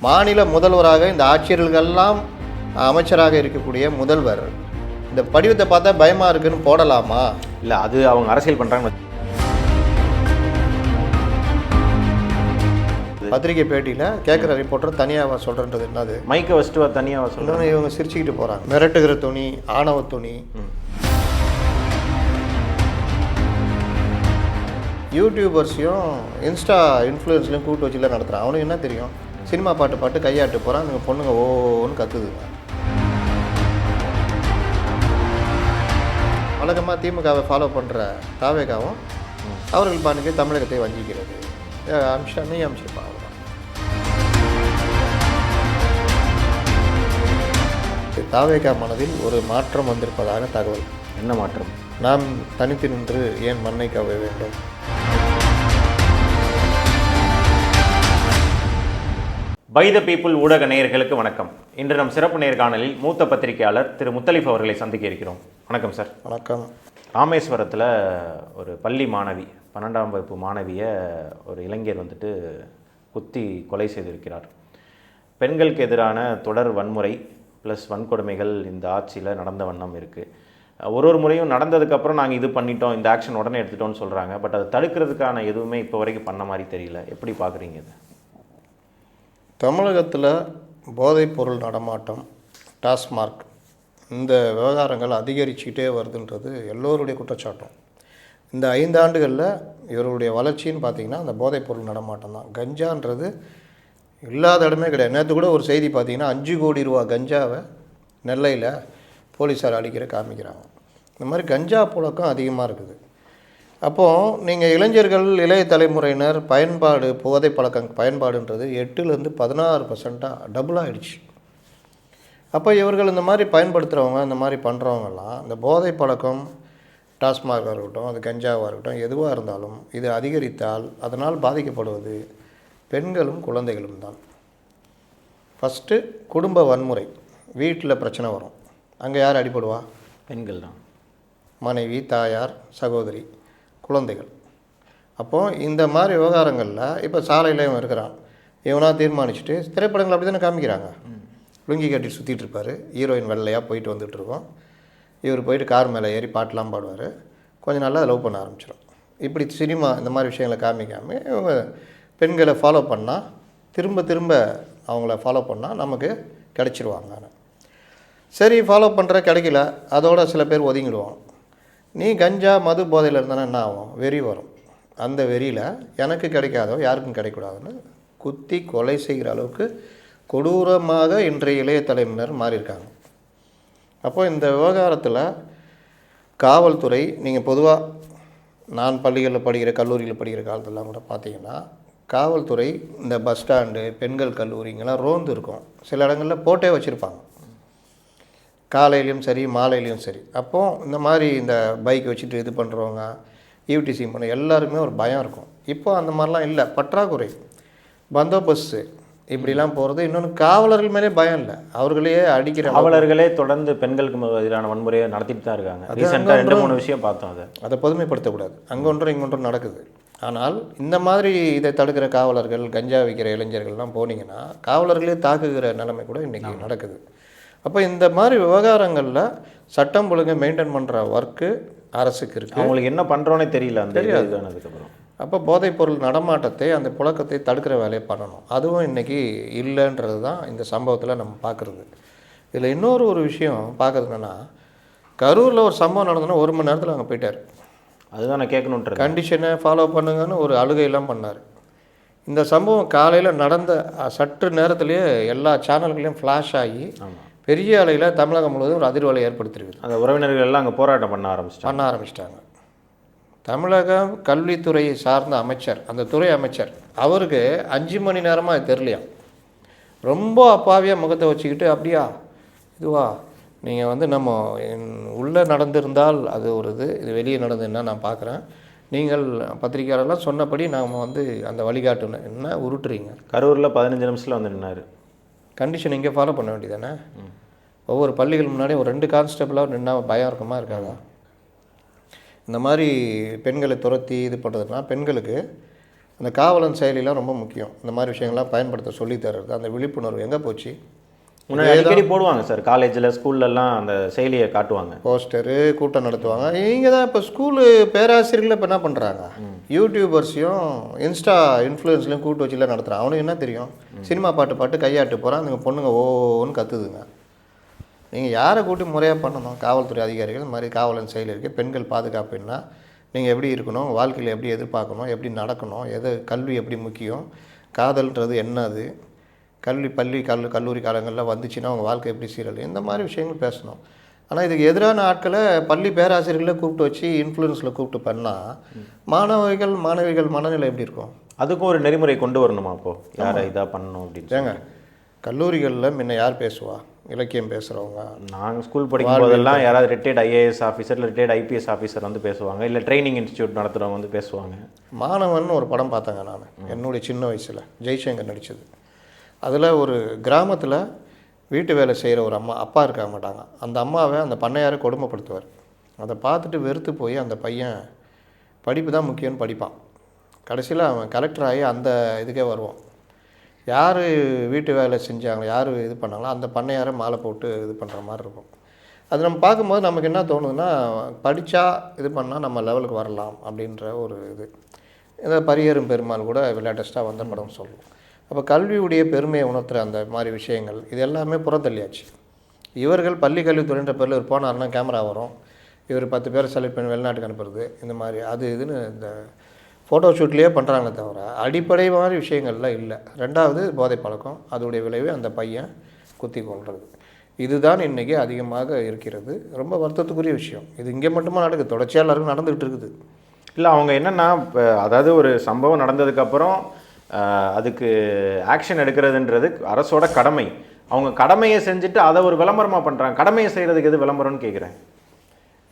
மாநில முதல்வராக இந்த ஆட்சியர்களெல்லாம் அமைச்சராக இருக்கக்கூடிய முதல்வர் இந்த படிவத்தை பார்த்தா பயமாக இருக்குன்னு போடலாமா? இல்லை, அது அவங்க அரசியல் பண்ணுறாங்க. பத்திரிகை பேட்டியில் கேட்குற ரிப்போர்ட்டர் தனியாக சொல்கிறன்றது என்னது? மைக்கை வச்சுட்டு தனியாக சொல்கிறேன். இவங்க சிரிச்சுக்கிட்டு போகிறாங்க. மிரட்டுகிற துணி, ஆணவ துணி. யூடியூபர்ஸையும் இன்ஸ்டா இன்ஃப்ளூயன்ஸ்லையும் கூட்டு வச்சுலாம் நடத்துகிறான். அவனுக்கு என்ன தெரியும்? சினிமா பாட்டு கையாட்டு போகிறான். அந்த பொண்ணுங்க ஓன்னு கத்துதுங்க. வழக்கமாக திமுகவை ஃபாலோ பண்ணுற தாவேகாவும் அவர்கள் பாணிக்கு தமிழகத்தை வஞ்சிக்கிறது. நீ அமிச்சிருப்பாங்க. தாவேகா மனதில் ஒரு மாற்றம் வந்திருப்பதாக தகவல். என்ன மாற்றம்? நாம் தனித்து நின்று ஏன் மண்ணை கவ வேண்டும்? பை த பீப்புள் ஊடக நேயர்களுக்கு வணக்கம். இன்று நம் சிறப்பு நேர்காணலில் மூத்த பத்திரிகையாளர் திரு முத்தலிஃப் அவர்களை சந்திக்க இருக்கிறோம். வணக்கம் சார். வணக்கம். ராமேஸ்வரத்தில் ஒரு பள்ளி மாணவி, 12ஆம் வகுப்பு மாணவியை ஒரு இளைஞர் குத்தி கொலை செய்திருக்கிறார். பெண்களுக்கு எதிரான தொடர் வன்முறை ப்ளஸ் வன்கொடுமைகள் இந்த ஆட்சியில் நடந்த வண்ணம் இருக்குது. ஒரு முறையும் நடந்ததுக்கப்புறம் நாங்கள் இது பண்ணிட்டோம், இந்த ஆக்ஷன் உடனே எடுத்துட்டோம்னு சொல்கிறாங்க. பட் அதை தடுக்கிறதுக்கான எதுவுமே இப்போ வரைக்கும் பண்ண மாதிரி தெரியல. எப்படி பார்க்குறீங்க இது? தமிழகத்தில் போதைப்பொருள் நடமாட்டம், டாஸ்மார்க், இந்த விவகாரங்கள் அதிகரிச்சுக்கிட்டே வருதுன்றது எல்லோருடைய குற்றச்சாட்டும். இந்த 5 ஆண்டுகளில் இவருடைய வளர்ச்சின்னு பார்த்திங்கன்னா அந்த போதைப்பொருள் நடமாட்டம் தான். கஞ்சான்றது இல்லாத இடமே கிடையாது. நேற்று கூட ஒரு செய்தி பார்த்திங்கன்னா 5 கோடி ரூபா கஞ்சாவை நெல்லையில் போலீஸார் அடிக்கிற காமிக்கிறாங்க. இந்த மாதிரி கஞ்சா புழக்கம் அதிகமாக இருக்குது. அப்போது நீங்கள் இளைஞர்கள், இளைய தலைமுறையினர் போதை பழக்கம் பயன்பாடுன்றது 8லேருந்து 16% டபுள் ஆகிடுச்சு. அப்போ இவர்கள் இந்த மாதிரி பயன்படுத்துகிறவங்க, இந்த மாதிரி பண்ணுறவங்கெல்லாம் இந்த போதை பழக்கம், டாஸ்மாகாக இருக்கட்டும், அது கஞ்சாவாக இருக்கட்டும், எதுவாக இருந்தாலும் இது அதிகரித்தால் அதனால் பாதிக்கப்படுவது பெண்களும் குழந்தைகளும் தான். ஃபஸ்ட்டு குடும்ப வன்முறை. வீட்டில் பிரச்சனை வரும். அங்கே யார் அடிபடுவா? பெண்கள் தான். மனைவி, தாயார், சகோதரி, குழந்தைகள். அப்போது இந்த மாதிரி விவகாரங்களில் இப்போ சாலையில் இவன் இருக்கிறான், இவனாக தீர்மானிச்சுட்டு திரைப்படங்கள் அப்படி தானே காமிக்கிறாங்க. லுங்கி கட்டி சுற்றிட்டு இருப்பார், ஹீரோயின் வெள்ளையாக போயிட்டு வந்துட்டுருக்கோம். இவர் போயிட்டு கார் மேலே ஏறி பாட்டெலாம் பாடுவார். கொஞ்சம் நாளில் லவ் பண்ண ஆரம்பிச்சிடும். இப்படி சினிமா இந்த மாதிரி விஷயங்களை காமிக்காமல் இவங்க பெண்களை ஃபாலோ பண்ணால், திரும்ப அவங்கள ஃபாலோ பண்ணால் நமக்கு கிடச்சிருவாங்க. சரி, ஃபாலோ பண்ணுற கிடைக்கல, அதோட சில பேர் ஒதுங்கிடுவோம். நீ கஞ்சா மது போதையில் இருந்தானே என்ன ஆகும்? வெறி வரும். அந்த வெறியில் எனக்கு கிடைக்காதோ யாருக்கும் கிடைக்கூடாதுன்னு குத்தி கொலை செய்கிற அளவுக்கு கொடூரமாக இன்றைய இளைய தலைமுறையினர் மாறியிருக்காங்க. அப்போது இந்த விவகாரத்தில் காவல்துறை, நீங்கள் பொதுவாக நான் பள்ளிகளில் படிக்கிற, கல்லூரியில் படிக்கிற காலத்திலாம் கூட பார்த்தீங்கன்னா, காவல்துறை இந்த பஸ் ஸ்டாண்டு, பெண்கள் கல்லூரிங்கெல்லாம் ரோந்து இருக்கும். சில இடங்களில் போட்டே வச்சுருப்பாங்க, காலையிலையும் சரி மாலையிலையும் சரி. அப்போது இந்த மாதிரி இந்த பைக் வச்சுட்டு இது பண்ணுறவங்க, ஈவ்டிசிங் பண்ண எல்லாருமே ஒரு பயம் இருக்கும். இப்போது அந்த மாதிரிலாம் இல்லை. பற்றாக்குறை, பந்தோபஸ்து இப்படிலாம் போகிறது. இன்னொன்று, காவலர்கள் மேலே பயம் இல்லை, அவர்களையே அடிக்கிற காவலர்களே தொடர்ந்து பெண்களுக்கு எதிரான வன்முறையை நடத்திட்டு தான் இருக்காங்க. ரீசெண்டாக 2-3 விஷயம் பார்த்தோம். அதை பொதுமைப்படுத்தக்கூடாது. அங்கே ஒன்றும் இங்கே ஒன்றும் நடக்குது. ஆனால் இந்த மாதிரி இதை தடுக்கிற காவலர்கள், கஞ்சா விற்கிற இளைஞர்கள்லாம் போனீங்கன்னா காவலர்களே தாக்குகிற நிலைமை கூட இன்றைக்கி நடக்குது. அப்போ இந்த மாதிரி விவகாரங்களில் சட்டம் ஒழுங்கை மெயின்டைன் பண்ணுற ஒர்க்கு அரசுக்கு இருக்குது. அவங்களுக்கு என்ன பண்ணுறோன்னே தெரியல. அதுக்கப்புறம் அப்போ போதைப்பொருள் நடமாட்டத்தை, அந்த புழக்கத்தை தடுக்கிற வேலையை பண்ணணும். அதுவும் இன்றைக்கி இல்லைன்றது தான் இந்த சம்பவத்தில் நம்ம பார்க்குறது. இதில் இன்னொரு விஷயம் பார்க்குறது என்னென்னா, கரூரில் ஒரு சம்பவம் நடந்ததுன்னா 1 மணி நேரத்தில் அங்கே போயிட்டார். அதுதான் நான் கேட்கணுன்ற கண்டிஷனை ஃபாலோ பண்ணுங்கன்னு ஒரு அழுகையெல்லாம் பண்ணார். இந்த சம்பவம் காலையில் நடந்த சற்று நேரத்துலேயே எல்லா சேனல்களையும் ஃப்ளாஷ் ஆகி பெரிய அளவில் தமிழகம் முழுவதும் ஒரு அதிர்வலை ஏற்படுத்தியிருக்குது. அந்த உறவினர்கள் எல்லாம் அங்கே போராட்டம் பண்ண ஆரம்பிச்சிட்டாங்க. தமிழக கல்வித்துறையை சார்ந்த அமைச்சர், அந்த துறை அமைச்சர், அவருக்கு 5 மணி நேரமாக அது தெரியலையாம். ரொம்ப அப்பாவியாக முகத்தை வச்சுக்கிட்டு, அப்படியா இதுவா, நீங்கள் நம்ம உள்ளே நடந்திருந்தால் அது ஒரு இது வெளியே நடந்ததுன்னா நான் பார்க்குறேன், நீங்கள் பத்திரிகையாளர்லாம் சொன்னபடி நாம் அந்த வழிகாட்டுன்னு என்ன உருட்டுறீங்க. கரூரில் 15 நிமிஷத்தில் நின்னார். கண்டிஷன் இங்கே ஃபாலோ பண்ண வேண்டியதானே? ஒவ்வொரு பள்ளிகள் முன்னாடி ஒரு 2 கான்ஸ்டபிளாக நின்னா பயம் இருக்குமா இருக்காதா? இந்த மாதிரி பெண்களை துரத்தி இது பண்ணுறதுனா பெண்களுக்கு அந்த காவலன் செயலிலாம் ரொம்ப முக்கியம். இந்த மாதிரி விஷயங்கள்லாம் பயன்படுத்த சொல்லித் தர்றது, அந்த விழிப்புணர்வு எங்கே போச்சு? முன்னாடி அடிக்கடி போடுவாங்க சார், காலேஜில் ஸ்கூல்லலாம் அந்த செயலியை காட்டுவாங்க, போஸ்டரு, கூட்டம் நடத்துவாங்க. இங்கே தான் இப்போ ஸ்கூலு பேராசிரியர்கள் இப்போ என்ன பண்ணுறாங்க, யூடியூபர்ஸையும் இன்ஸ்டா இன்ஃப்ளூயன்ஸ்லையும் கூட்டு வச்சுலாம் நடத்துகிறான். அவனுக்கு என்ன தெரியும்? சினிமா பாட்டு கையாட்டு போகிறான், அந்த பொண்ணுங்க ஓன்னு கத்துதுங்க. நீங்கள் யாரை கூட்டி முறையாக பண்ணணும்? காவல்துறை அதிகாரிகள் இந்த மாதிரி காவலன் செயல் இருக்குது. பெண்கள் பாதுகாப்புன்னா நீங்கள் எப்படி இருக்கணும், வாழ்க்கையில் எப்படி எதிர்பார்க்கணும், எப்படி நடக்கணும், கல்வி எப்படி முக்கியம், காதல்ன்றது என்னது, பள்ளி கல்லூரி காலங்களில் வந்துச்சுன்னா அவங்க வாழ்க்கை எப்படி சீரழியும், இந்த மாதிரி விஷயங்கள் பேசணும். ஆனால் இதுக்கு எதிரான ஆட்களை பள்ளி பேராசிரியர்களை கூப்பிட்டு வச்சு இன்ஃப்ளூயன்ஸில் கூப்பிட்டு பண்ணால் மாணவிகள் மனநிலை எப்படி இருக்கும்? அதுக்கும் ஒரு நெறிமுறை கொண்டு வரணுமா? அப்போது யாரை இதாக பண்ணணும் அப்படின்னு ஏங்க, கல்லூரிகளில் முன்ன யார் பேசுவா? இலக்கியம் பேசுகிறவங்க. நாங்கள் ஸ்கூல் படிக்கும் போதெல்லாம் யாராவது ரிட்டையர்ட் ஐஏஎஸ் ஆஃபீஸர் இல்லை ரிட்டையர்ட் ஐபிஎஸ் ஆஃபீஸர் வந்து பேசுவாங்க, இல்லை ட்ரைனிங் இன்ஸ்டியூட் நடத்துகிறவங்க வந்து பேசுவாங்க. மாணவன் ஒரு படம் பார்த்தாங்க நான் என்னுடைய சின்ன வயசில், ஜெய்சங்கர் நடித்தது. அதில் ஒரு கிராமத்தில் வீட்டு வேலை செய்கிற ஒரு அப்பா இருக்க மாட்டாங்க. அந்த அம்மாவை அந்த பண்ணையாரை கொடுமைப்படுத்துவார். அதை பார்த்துட்டு வெறுத்து போய் அந்த பையன் படிப்பு தான் முக்கியம்னு படிப்பான். கடைசியில் அவன் கலெக்டர் ஆகி அந்த இதுக்கே வருவான். யார் வீட்டு வேலை செஞ்சாங்களோ, யார் இது பண்ணாங்களோ அந்த பண்ணையாரை மாலை போட்டு இது பண்ணுற மாதிரி இருக்கும். அது நம்ம பார்க்கும்போது நமக்கு என்ன தோணுதுன்னா, படித்தா இது பண்ணால் நம்ம லெவலுக்கு வரலாம் அப்படின்ற ஒரு இது. இந்த பரியரும் பெருமாள் கூட லேட்டஸ்ட்டாக வந்த படம் சொல்லுவோம். அப்போ கல்வியுடைய பெருமையை உணர்த்துகிற அந்த மாதிரி விஷயங்கள் இது எல்லாமே புறத்தள்ளியாச்சு. இவர்கள் பள்ளி கல்வித்துறைன்ற பேரில் இவர் போனார்னா கேமரா வரும், இவர் 10 பேரை செலக்ட் பண்ணி வெளிநாட்டுக்கு அனுப்புறது, இந்த மாதிரி அது இதுன்னு இந்த ஃபோட்டோ ஷூட்லேயே பண்ணுறாங்களே தவிர அடிப்படை மாதிரி விஷயங்கள்லாம் இல்லை. ரெண்டாவது போதை பழக்கம், அதோடைய விளைவு அந்த பையன் குத்தி கொள்வது. இதுதான் இன்றைக்கி அதிகமாக இருக்கிறது. ரொம்ப வருத்தத்துக்குரிய விஷயம். இது இங்கே மட்டுமா நடக்குது, தொடர்ச்சியாக எல்லாருக்கும் நடந்துகிட்டு இருக்குது. இல்லை, அவங்க என்னென்னா, அதாவது ஒரு சம்பவம் நடந்ததுக்கப்புறம் அதுக்கு ஆக்ஷன் எடுக்கிறதுன்றது அரசோட கடமை. அவங்க கடமையை செஞ்சுட்டு அதை ஒரு விளம்பரமாக பண்ணுறாங்க. கடமையை செய்கிறதுக்கு எது விளம்பரம்னு கேட்குறேன்.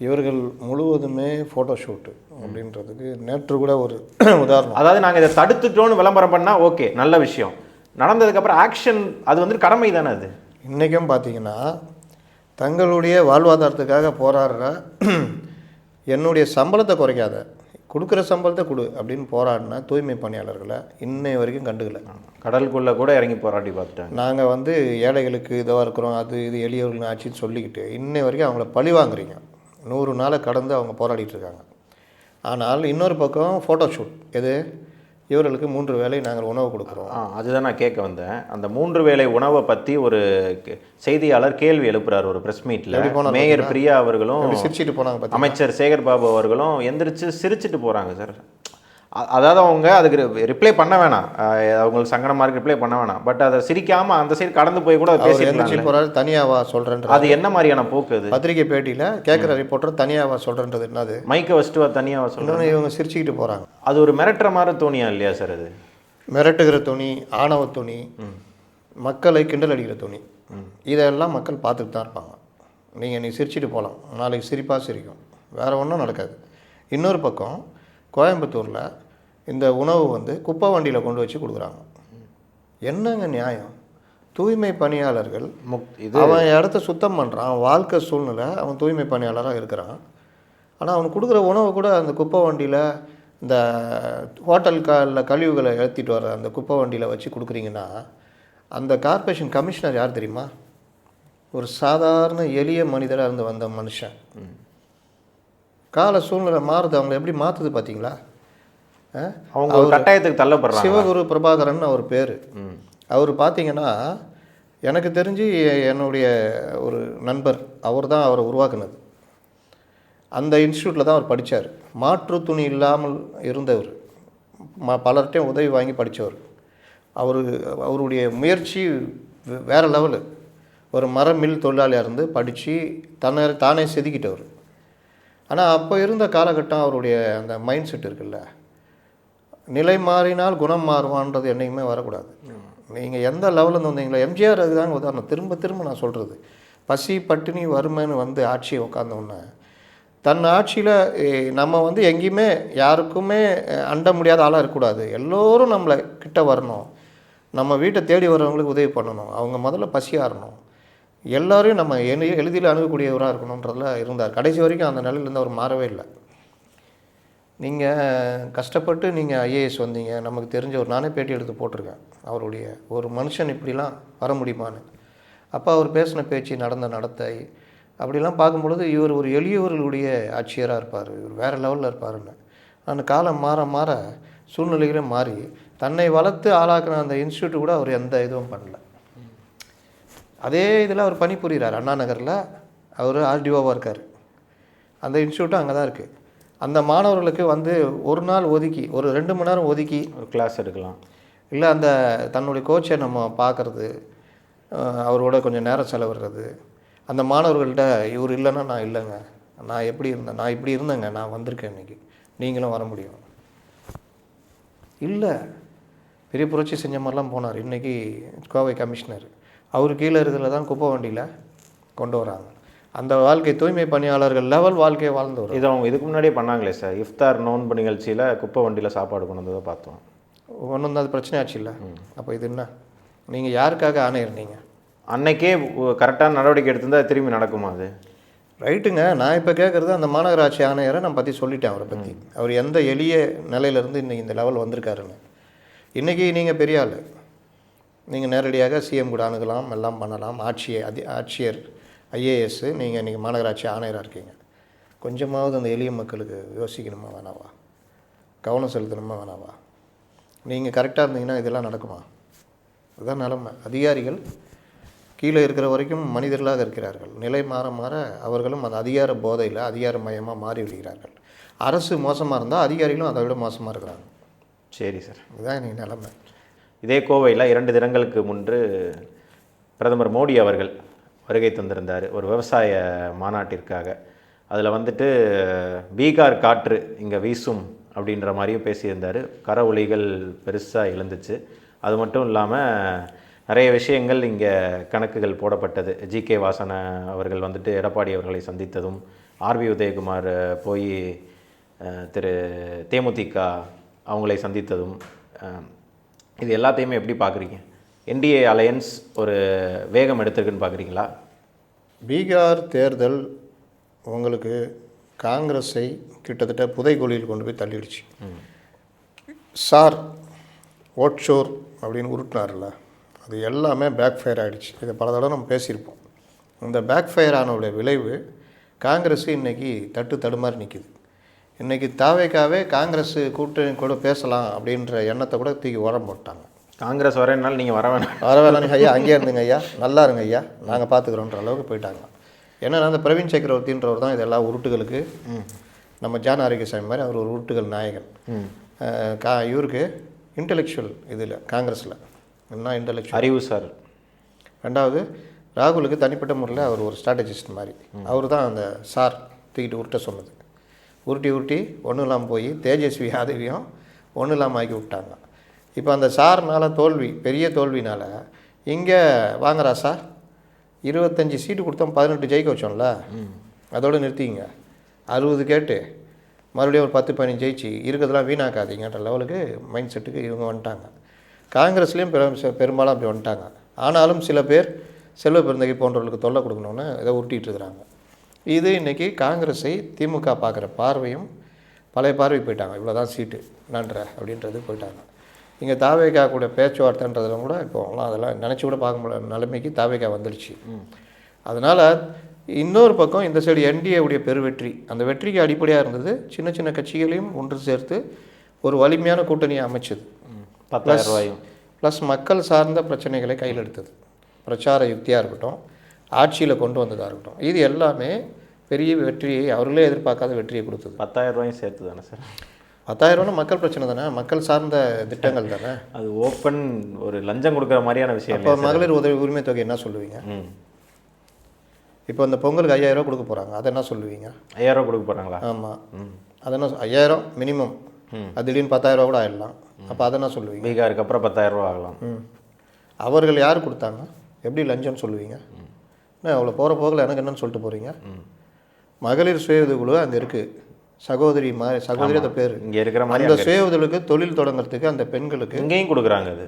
இவர்கள் முழுவதுமே ஃபோட்டோ ஷூட்டு அப்படின்றதுக்கு நேற்று கூட ஒரு உதாரணம். அதாவது நாங்கள் இதை தடுத்துட்டோன்னு விளம்பரம் பண்ணால் ஓகே, நல்ல விஷயம். நடந்ததுக்கப்புறம் ஆக்ஷன், அது வந்து கடமை தானே. அது இன்றைக்கும் பார்த்தீங்கன்னா தங்களுடைய வாழ்வாதாரத்துக்காக போராடுற என்னுடைய சம்பளத்தை குறைக்காத, கொடுக்குற சம்பளத்தை கொடு அப்படின்னு போராடின தூய்மை பணியாளர்களை இன்னை வரைக்கும் கண்டுக்கல. கடலுக்குள்ளே கூட இறங்கி போராடி பார்த்துட்டாங்க. நாங்கள் வந்து ஏழைகளுக்கு இதுவாக இருக்கிறோம், அது இது எளியவர்கள் ஆட்சின்னு சொல்லிக்கிட்டு இன்னை வரைக்கும் அவங்கள பழி வாங்குறீங்க. 100 நாளை கடந்து அவங்க போராடிட்டு இருக்காங்க. ஆனால் இன்னொரு பக்கம் ஃபோட்டோ ஷூட், எது இவர்களுக்கு 3 வேளை நாங்கள் உணவு கொடுக்குறோம். அதுதான் நான் கேட்க வந்தேன். அந்த 3 வேளை உணவை பற்றி ஒரு செய்தியாளர் கேள்வி எழுப்புறாரு ஒரு ப்ரெஸ் மீட்டில். மேயர் பிரியா அவர்களும் சிரிச்சிட்டு போனாங்க, அமைச்சர் சேகர் பாபு அவர்களும் எந்திரிச்சு சிரிச்சிட்டு போகிறாங்க சார். அதாவது அவங்க அதுக்கு ரிப்ளை பண்ண வேணாம், அவங்களுக்கு சங்கடமாக இருக்கு, ரிப்ளை பண்ண வேணாம். பட் அதை சிரிக்காமல் அந்த சைடு கடந்து போய் கூட பேசிட்டு போகிறாரு. தனியாவா சொல்கிறேன், அது என்ன மாதிரியான போக்கு? அது பத்திரிகை பேட்டியில் கேட்குற ரிப்போர்ட்டர் தனியாவா சொல்கிறன்றது என்னது? மைக்கை வச்சுட்டு தனியாவா சொல்கிறேன். இவங்க சிரிச்சுக்கிட்டு போகிறாங்க. அது ஒரு மிரட்டுற மாதிரி தோணியா இல்லையா சார்? அது மிரட்டுகிற துணி, ஆணவ துணி, மக்களை கிண்டல் அடிக்கிற துணி, இதெல்லாம் மக்கள் பார்த்துட்டு தான் இருப்பாங்க. நீ சிரிச்சிட்டு போகலாம், நாளைக்கு சிரிப்பாக சிரிக்கும், வேறு ஒன்றும் நடக்காது. இன்னொரு பக்கம் கோயம்புத்தூரில் இந்த உணவு வந்து குப்பை வண்டியில் கொண்டு வச்சு கொடுக்குறாங்க. என்னங்க நியாயம்? தூய்மை பணியாளர்கள் அவன் இடத்த சுத்தம் பண்ணுறான், அவன் வாழ்க்கை சூழ்நிலை, அவன் தூய்மை பணியாளராக இருக்கிறான். ஆனால் அவனுக்கு கொடுக்குற உணவு கூட அந்த குப்பை வண்டியில், இந்த ஹோட்டல்களில் கழிவுகளை ஏற்றிட்டு வர அந்த குப்பை வண்டியில் வச்சு கொடுக்குறீங்கன்னா, அந்த கார்ப்பரேஷன் கமிஷனர் யார் தெரியுமா? ஒரு சாதாரண எளிய மனிதராக இருந்து வந்த மனுஷன். கால சூழ்நிலை மாறுது, அவங்களை எப்படி மாற்றுது பார்த்தீங்களா? அவங்க கட்டாயத்துக்கு தள்ளப்படுறாங்க. சிவகுரு பிரபாகரன் அவர் பேர். அவர் பார்த்தீங்கன்னா எனக்கு தெரிஞ்சு என்னுடைய ஒரு நண்பர், அவர் தான் அவரை உருவாக்குனது. அந்த இன்ஸ்டியூட்டில் தான் அவர் படித்தார். மாற்று துணி இல்லாமல் இருந்தவர், பலர்கிட்டையும் உதவி வாங்கி படித்தவர். அவருடைய முயற்சி வேறு லெவலு. ஒரு மில் தொழிலாளியாக இருந்து படித்து தானே செதுக்கிட்டவர். ஆனால் அப்போ இருந்த காலகட்டம் அவருடைய அந்த மைண்ட் செட் இருக்குல்ல, நிலை மாறினால் குணம் மாறுவான்றது என்றைக்குமே வரக்கூடாது. நீங்கள் எந்த லெவலில் வந்தீங்களோ, எம்ஜிஆர் அதுதாங்க உதாரணம். திரும்ப நான் சொல்கிறது, பசி பட்டினி வறுமைன்னு வந்து ஆட்சியை உட்காந்தோன்னே தன் ஆட்சியில் நம்ம வந்து எங்கேயுமே யாருக்குமே அண்ட முடியாத ஆளாக இருக்கக்கூடாது. எல்லோரும் நம்மளை கிட்ட வரணும், நம்ம வீட்டை தேடி வர்றவங்களுக்கு உதவி பண்ணணும், அவங்க முதல்ல பசியாறணும், எல்லோரையும் நம்ம எளிதில் அணுகக்கூடியவராக இருக்கணுன்றதில் இருந்தார். கடைசி வரைக்கும் அந்த நிலையிலேருந்து அவர் மாறவே இல்லை. நீங்கள் கஷ்டப்பட்டு நீங்கள் ஐஏஎஸ் வந்தீங்க, நமக்கு தெரிஞ்ச ஒரு நானே பேட்டி எடுத்து போட்டிருக்கேன் அவருடைய ஒரு மனுஷன் இப்படிலாம் வர முடியுமான்னு. அப்போ அவர் பேசின பேச்சு, நடந்த நடத்தை அப்படிலாம் பார்க்கும்பொழுது இவர் ஒரு எளியவர்களுடைய ஆட்சியராக இருப்பார், இவர் வேறு லெவலில் இருப்பாருன்னு. அந்த காலம் மாற மாற சூழ்நிலைகளும் மாறி தன்னை வளர்த்து ஆளாக்கின அந்த இன்ஸ்டியூட் கூட அவர் எந்த இதுவும் பண்ணல. அதே இதில் அவர் பணிபுரிகிறார். அண்ணா நகரில் அவர் ஆர்டிஓவாக இருக்கார். அந்த இன்ஸ்டியூட்டும் அங்கே தான் இருக்குது. அந்த மாணவர்களுக்கு வந்து ஒரு நாள் ஒதுக்கி, ஒரு 2 மணி நேரம் ஒதுக்கி ஒரு கிளாஸ் எடுக்கலாம். இல்லை அந்த தன்னுடைய கோச்சை நம்ம பார்க்குறது, அவரோட கொஞ்சம் நேரம் செலவிடுறது, அந்த மாணவர்கள்ட்ட இவர் இல்லைன்னா நான் இல்லைங்க, நான் எப்படி இருந்தேன், நான் இப்படி இருந்தேங்க, நான் வந்திருக்கேன் இன்றைக்கி, நீங்களும் வர முடியும். இல்லை, பெரிய புரட்சி செஞ்ச மாதிரிலாம் போனார். இன்றைக்கி கோவை கமிஷனர் அவர் கீழே இருக்கிறதுல தான் குப்பை வண்டியில் கொண்டு வராங்க. அந்த வாழ்க்கை தூய்மை பணியாளர்கள் லெவல் வாழ்க்கையை வாழ்ந்து வரும். இது அவங்க இதுக்கு முன்னாடியே பண்ணாங்களே சார், இஃப்தார் நோன்பு நிகழ்ச்சியில் குப்பை வண்டியில் சாப்பாடு கொண்டு வந்ததை பார்த்தோம். ஒன்று வந்து அது பிரச்சனை ஆச்சு இல்லை. அப்போ இது என்ன, நீங்கள் யாருக்காக ஆணையிருந்தீங்க? அன்னைக்கே கரெக்டான நடவடிக்கை எடுத்திருந்தால் திரும்பி நடக்குமா அது? ரைட்டுங்க. நான் இப்போ கேட்குறது அந்த மாநகராட்சி ஆணையரை நான் பற்றி சொல்லிட்டேன். அவரை பற்றி அவர் எந்த எளிய நிலையிலேருந்து இன்றைக்கி இந்த லெவல் வந்திருக்காருன்னு. இன்றைக்கி நீங்கள் பெரிய ஆள், நீங்கள் நேரடியாக சிஎம் கூட அணுகலாம், எல்லாம் பண்ணலாம். ஆட்சியர் ஐஏஎஸ், நீங்கள் இன்றைக்கி மாநகராட்சி ஆணையராக இருக்கீங்க. கொஞ்சமாவது அந்த எளிய மக்களுக்கு யோசிக்கணுமா வேணாவா, கவனம் செலுத்தணுமா வேணாவா? நீங்கள் கரெக்டாக இருந்தீங்கன்னா இதெல்லாம் நடக்குமா? இதுதான் நிலைமை. அதிகாரிகள் கீழே இருக்கிற வரைக்கும் மனிதர்களாக இருக்கிறார்கள். நிலை மாற மாற அவர்களும் அந்த அதிகார போதையில் அதிகார மையமாக மாறி விடுகிறார்கள். அரசு மோசமாக இருந்தால் அதிகாரிகளும் அதை விட மோசமாக இருக்கிறாங்க. சரி சார், இதுதான் இன்னைக்கு நிலைமை. இதே கோவையில் 2 தினங்களுக்கு முன்பு பிரதமர் மோடி அவர்கள் வருகை தந்திருந்தார் ஒரு விவசாய மாநாட்டிற்காக. அதில் வந்துட்டு பீகார் காற்று இங்கே வீசும் அப்படின்ற மாதிரியும் பேசியிருந்தார். கர ஒலிகள் பெருசாக எழுந்துச்சு. அது மட்டும் இல்லாமல் நிறைய விஷயங்கள் இங்கே கணக்குகள் போடப்பட்டது. ஜிகே வாசன அவர்கள் வந்துட்டு எடப்பாடி அவர்களை சந்தித்ததும், ஆர்பி உதயகுமார் போய் திரு தேமுதிக அவங்களை சந்தித்ததும், இது எல்லாத்தையுமே எப்படி பார்க்குறீங்க? என்டிஏ அலையன்ஸ் ஒரு வேகம் எடுத்திருக்குன்னு பார்க்குறீங்களா? பீகார் தேர்தல் உங்களுக்கு காங்கிரஸை கிட்டத்தட்ட புதைகுழியில் கொண்டு போய் தள்ளிடுச்சு. சார் ஓட்ஷோர் அப்படின்னு உருட்டினார்ல, அது எல்லாமே பேக் ஃபயர் ஆகிடுச்சு. இதை பல தடவை நம்ம பேசியிருப்போம். இந்த பேக் ஃபயர் ஆனவுடைய விளைவு காங்கிரஸ் இன்றைக்கி தடுமாறி நிற்கிது. இன்றைக்கி தாவேக்காவே காங்கிரஸ் கூட்டணி கூட பேசலாம் அப்படின்ற எண்ணத்தை கூட தூக்கி உரம் போட்டாங்க. காங்கிரஸ் வரேன்னாலும் நீங்கள் வர வேணாம் ஐயா, அங்கேயே இருந்துங்க ஐயா, நல்லா இருங்க ஐயா, நாங்கள் பார்த்துக்குறோன்ற அளவுக்கு போயிட்டாங்க. ஏன்னா அந்த பிரவீன் சக்கரவர்த்தின்றவர் தான் இதெல்லாம் உருட்டுகளுக்கு, நம்ம ஜான் ஆரோக்கியசாமி மாதிரி அவர் ஒரு உருட்டுகள் நாயகன். இவருக்கு இன்டெலெக்சுவல் இதில் காங்கிரஸில் என்ன இன்டெலெக்சுவல் அறிவு சார். ரெண்டாவது ராகுலுக்கு தனிப்பட்ட முறையில் அவர் ஒரு ஸ்ட்ராட்டஜிஸ்ட் மாதிரி. அவர் தான் அந்த சார் தூக்கிட்டு உருட்ட சொன்னது. உருட்டி ஒன்றும் இல்லாமல் போய் தேஜஸ்வி யாதவியும் ஒன்றும் இல்லாமல் ஆக்கி விட்டாங்க. இப்போ அந்த சார்னால் தோல்வி, பெரிய தோல்வினால் இங்கே வாங்குறா சார் 25 சீட்டு கொடுத்தோம், 18 ஜெயிக்க வச்சோம்ல, அதோடு நிறுத்திங்க. 60 கேட்டு மறுபடியும் ஒரு 10-15 ஜெயிச்சு இருக்கிறதெல்லாம் வீணாக்காதீங்கன்ற லெவலுக்கு மைண்ட் செட்டுக்கு இவங்க வந்துட்டாங்க. காங்கிரஸ்லேயும் பெரும்பாலும் அப்படி வந்துட்டாங்க. ஆனாலும் சில பேர் செல்வ பெருந்தகை போன்றவர்களுக்கு தொல்லை கொடுக்கணுன்னு இதை உருட்டிகிட்டு இருக்கிறாங்க. இது இன்றைக்கி காங்கிரஸை திமுக பார்க்குற பார்வையும் பழைய பார்வை போயிட்டாங்க. இவ்வளோ தான் சீட்டு நன்ற அப்படின்றது போயிட்டாங்க. இங்கே தாவேகா கூட பேச்சுவார்த்தைன்றதுல கூட இப்போலாம் அதெல்லாம் நினச்சி கூட பார்க்க முடியாத நிலைமைக்கு தாவேகா வந்துடுச்சு. அதனால் இன்னொரு பக்கம் இந்த சைடு என்டிஏவுடைய பெருவெற்றி, அந்த வெற்றிக்கு அடிப்படையாக இருந்தது சின்ன சின்ன கட்சிகளையும் ஒன்று சேர்த்து ஒரு வலிமையான கூட்டணியை அமைச்சது. 10,000 ரூபாயும் ப்ளஸ் மக்கள் சார்ந்த பிரச்சனைகளை கையில் எடுத்தது. பிரச்சார யுக்தியாக இருக்கட்டும், ஆட்சியில் கொண்டு வந்ததாக இருக்கட்டும், இது எல்லாமே பெரிய வெற்றியை, அவர்களே எதிர்பார்க்காத வெற்றியை கொடுத்தது. 10,000 ரூபாயும் சேர்த்து தானே சார்? 10,000 ரூபா மக்கள் பிரச்சனை தானே, மக்கள் சார்ந்த திட்டங்கள் தானே. அது ஓப்பன் ஒரு லஞ்சம் கொடுக்குற மாதிரியான விஷயம். இப்போ மகளிர் உரிமை தொகை என்ன சொல்லுவீங்க? இப்போ இந்த பொங்கலுக்கு 5,000 ரூபா கொடுக்க போகிறாங்க, அதை என்ன சொல்லுவீங்க? 5,000 ரூபா கொடுக்க போகிறாங்களா? ஆமாம், அதை என்ன 5,000 மினிமம், அது திடீர்னு 10,000 ரூபா கூட ஆகிடலாம். அப்போ அதை என்ன சொல்லுவீங்க? பீகாருக்கு அப்புறம் 10,000 ரூபா ஆகலாம். அவர்கள் யார் கொடுத்தாங்க? எப்படி லஞ்சம்னு சொல்லுவீங்க? என்ன அவ்வளோ போகிற போகல எனக்கு என்னன்னு சொல்லிட்டு போகிறீங்க? மகளிர் சுய உதவி அங்கே இருக்குது, சகோதரி அந்த பேர் இங்கே இருக்கிற மாதிரி. அந்த சுய உதவிக்கு தொழில் தொடங்குறதுக்கு அந்த பெண்களுக்கு இங்கேயும் கொடுக்குறாங்க. அது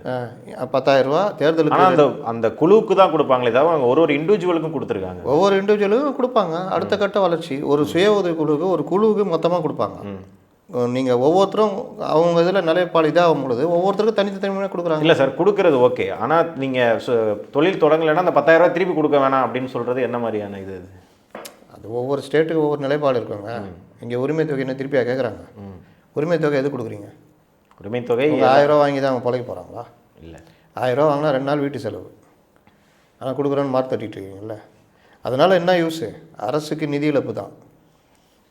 10,000 ரூபா தேர்தலுக்கு அந்த குழுவுக்கு தான் கொடுப்பாங்களே தவிர அவங்க ஒரு இண்டிவிஜுவலுக்கும் கொடுத்துருக்காங்க. ஒவ்வொரு இண்டிவிஜுவலுக்கும் கொடுப்பாங்க. அடுத்த கட்ட வளர்ச்சி ஒரு சுய உதவி குழுவுக்கு, ஒரு குழுவுக்கு மொத்தமாக கொடுப்பாங்க. நீங்கள் ஒவ்வொருத்தரும் அவங்க இதில் நிலைப்பாடு இதாகும் பொழுது ஒவ்வொருத்தருக்கும் தனித்தனியாக கொடுக்குறாங்க. இல்லை சார், கொடுக்கறது ஓகே. ஆனால் நீங்கள் தொழில் தொடங்கலைன்னா அந்த 10,000 ரூபாய் திருப்பி கொடுக்க வேணாம் அப்படின்னு சொல்கிறது என்ன மாதிரியான இது? அது ஒவ்வொரு ஸ்டேட்டுக்கு ஒவ்வொரு நிலைப்பாடு இருக்குங்க. இங்கே உரிமை தொகை என்ன திருப்பியாக கேட்குறாங்க? உரிமை தொகை எது கொடுக்குறீங்க? உரிமை தொகை 1000 ரூபா வாங்கி தான் அவங்க பிழைக்க போகிறாங்களா? இல்லை, 1000 ரூபா வாங்கினா 2 நாள் வீட்டு செலவு. ஆனால் கொடுக்குறோன்னு மாற்றி தட்டிகிட்டு இருக்கீங்கல்ல. அதனால் என்ன யூஸு? அரசுக்கு நிதி இழப்பு தான்.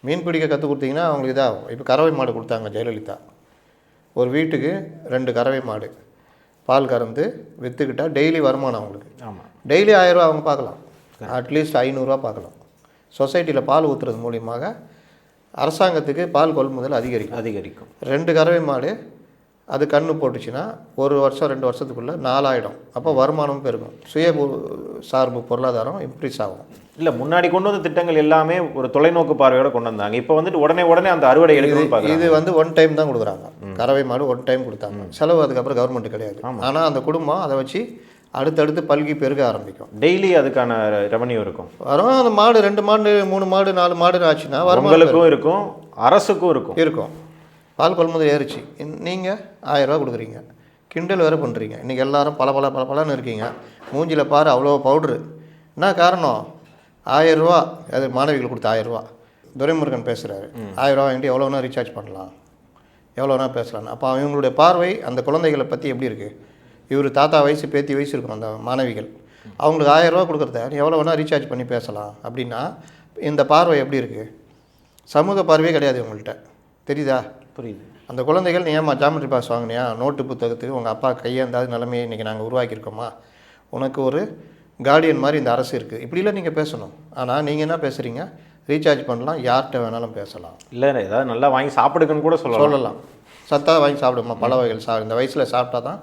மீன் பிடிக்க கற்றுக் கொடுத்தீங்கன்னா அவங்களுக்கு இதாகும். இப்போ கறவை மாடு கொடுத்தாங்க ஜெயலலிதா. ஒரு வீட்டுக்கு 2 கறவை மாடு பால் கறந்து விற்றுக்கிட்டால் டெய்லி வருமானம் அவங்களுக்கு. ஆமாம், டெய்லி 1000 ரூபா அவங்க பார்க்கலாம். அட்லீஸ்ட் 500 ரூபா பார்க்கலாம். சொசைட்டியில் பால் ஊற்றுறது மூலியமாக அரசாங்கத்துக்கு பால் கொள்முதல் அதிகரிக்கும். 2 கறவை மாடு அது கன்று போட்டுச்சுன்னா 1 வருஷம் 2 வருஷத்துக்குள்ளே 4000. அப்போ வருமானம் பெருகும். சார்பு பொருளாதாரம் இன்க்ரீஸ் ஆகும். இல்லை, முன்னாடி கொண்டு வந்த திட்டங்கள் எல்லாமே ஒரு தொலைநோக்கு பார்வையோட கொண்டு வந்தாங்க. இப்போ வந்துட்டு உடனே அந்த அறுவடை எடுக்கணும். இது வந்து 1 டைம் தான் கொடுக்குறாங்க. கறவை மாடு 1 டைம் கொடுத்தாங்க. செலவு அதுக்கப்புறம் கவர்மெண்ட் கிடையாது. ஆனால் அந்த குடும்பம் அதை வச்சு அடுத்தடுத்து பல்கி பெருக ஆரம்பிக்கும். டெய்லி அதுக்கான ரெவன்யூ இருக்கும். வரும். அந்த மாடு 2 மாடு 3 மாடு 4 மாடு ஆச்சுன்னா வருமானங்களுக்கும் இருக்கும், அரசுக்கும் இருக்கும். பால் கொள்முதல் ஏறிச்சு. நீங்கள் 1000 ரூபா கொடுக்குறீங்க, கிண்டல் வேறு பண்ணுறீங்க. இன்றைக்கி எல்லாரும் பலன்னு இருக்கீங்க. மூஞ்சியில் பாரு அவ்வளோ பவுட்ரு. என்ன காரணம்? 1000 ரூபா. அது மாணவிகள் கொடுத்த 1000 ரூபா. துரைமுருகன் பேசுகிறாரு. 1000 ரூபா வாங்கிட்டு எவ்வளோ வேணால் ரீசார்ஜ் பண்ணலாம், எவ்வளோ வேணால் பேசலாம். அப்போ அவங்களுடைய பார்வை அந்த குழந்தைகளை பற்றி எப்படி இருக்குது? இவர் தாத்தா வயசு பேத்தி வயசு இருக்கும் அந்த மாணவிகள். அவங்களுக்கு 1000 ரூபா கொடுக்குறத எவ்வளோ வேணால் ரீசார்ஜ் பண்ணி பேசலாம் அப்படின்னா இந்த பார்வை எப்படி இருக்குது? சமூக பார்வையே கிடையாது உங்கள்கிட்ட. தெரியுதா? புரியுது. அந்த குழந்தைகள் நீ ஏமா ஜாமெட்ரி பாக்ஸ் வாங்கினியா, நோட்டு புத்தகத்துக்கு உங்கள் அப்பா கையேந்தாது நிலைமையை இன்றைக்கி நாங்கள் உருவாக்கியிருக்கோமா, உனக்கு ஒரு கார்டியன் மாதிரி இந்த அரசு இருக்குது, இப்படிலாம் நீங்கள் பேசணும். ஆனால் நீங்கள் என்ன பேசுகிறீங்க? ரீசார்ஜ் பண்ணலாம், யார்கிட்ட வேணாலும் பேசலாம். இல்லை, ஏதாவது நல்லா வாங்கி சாப்பிடுக்குன்னு கூட சொல்லலாம். சத்தாக வாங்கி சாப்பிடுமா, பல வகைகள் இந்த வயசில் சாப்பிட்டா தான்